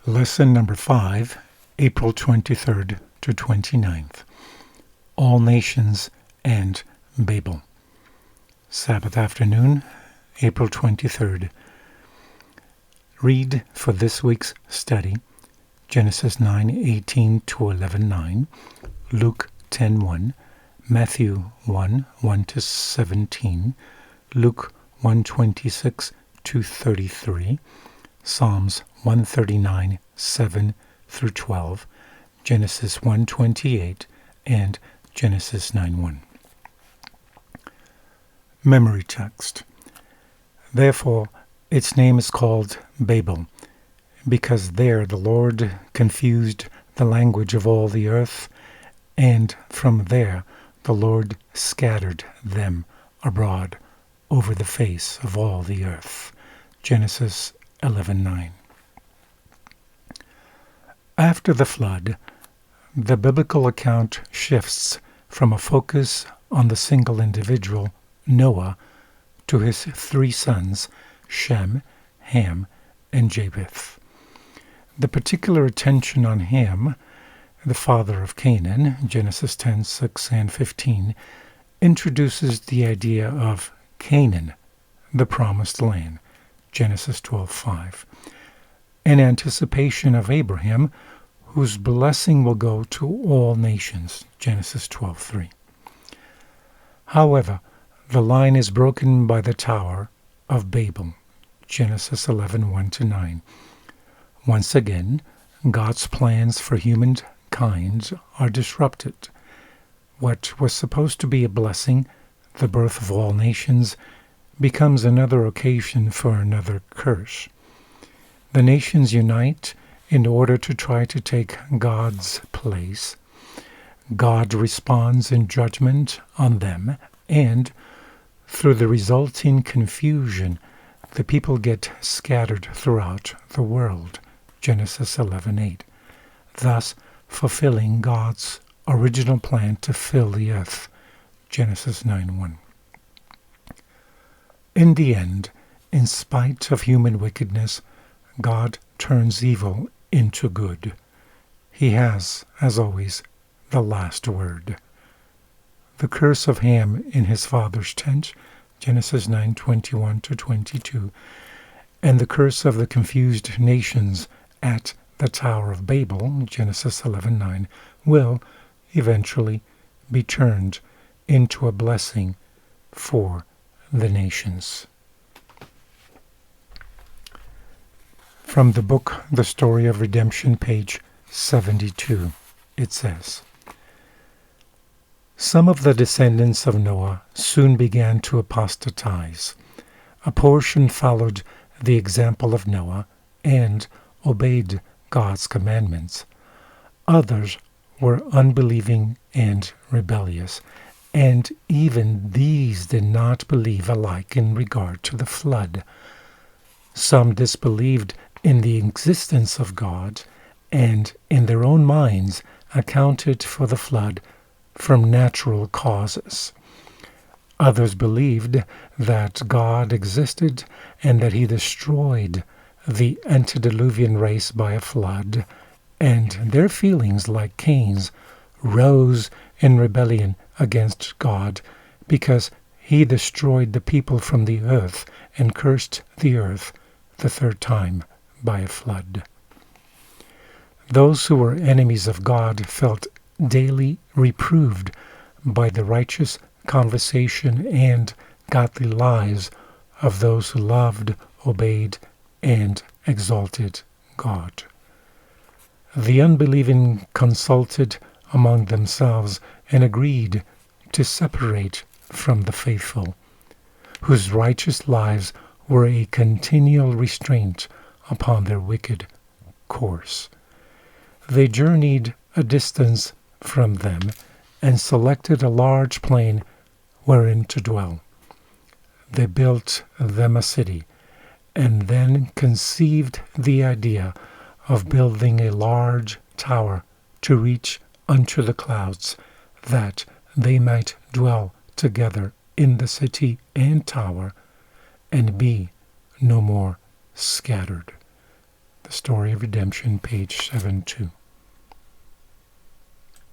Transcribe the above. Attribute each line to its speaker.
Speaker 1: Lesson number 5, April 23rd to 29th. All Nations and Babel. Sabbath afternoon, April 23rd. Read for this week's study Genesis 9:18 to 11:9, Luke 10:1, Matthew 1:1 to 17, Luke 1:26 to 33, Psalms 139, 7 through 12, Genesis 1:28, and Genesis 9:1. Memory text. Therefore, its name is called Babel, because there the Lord confused the language of all the earth, and from there the Lord scattered them abroad over the face of all the earth. Genesis 11:9. After the flood, the biblical account shifts from a focus on the single individual, Noah, to his three sons, Shem, Ham, and Japheth. The particular attention on Ham, the father of Canaan, Genesis 10:6 and 15, introduces the idea of Canaan, the promised land, Genesis 12:5, in anticipation of Abraham, whose blessing will go to all nations, Genesis 12:3. However, the line is broken by the Tower of Babel, Genesis 11:1 to 9. Once again, God's plans for humankind are disrupted. What was supposed to be a blessing, the birth of all nations, becomes another occasion for another curse. The nations unite in order to try to take God's place. God responds in judgment on them, and through the resulting confusion, the people get scattered throughout the world, Genesis 11:8, thus fulfilling God's original plan to fill the earth, Genesis 9:1. In the end, in spite of human wickedness, God turns evil into good. He has, as always, the last word. The curse of Ham in his father's tent, Genesis 9:21 to 22, and the curse of the confused nations at the Tower of Babel, Genesis 11:9, will eventually be turned into a blessing for the nations. From the book The Story of Redemption, page 72, it says, some of the descendants of Noah soon began to apostatize. A portion followed the example of Noah and obeyed God's commandments. Others were unbelieving and rebellious, and even these did not believe alike in regard to the flood. Some disbelieved in the existence of God, and in their own minds accounted for the flood from natural causes. Others believed that God existed and that he destroyed the antediluvian race by a flood, and their feelings, like Cain's, rose in rebellion against God because he destroyed the people from the earth and cursed the earth the third time by a flood. Those who were enemies of God felt daily reproved by the righteous conversation and godly lives of those who loved, obeyed, and exalted God. The unbelieving consulted among themselves and agreed to separate from the faithful, whose righteous lives were a continual restraint upon their wicked course. They journeyed a distance from them and selected a large plain wherein to dwell. They built them a city, and then conceived the idea of building a large tower to reach unto the clouds, that they might dwell together in the city and tower, and be no more scattered. The Story of Redemption, page 72.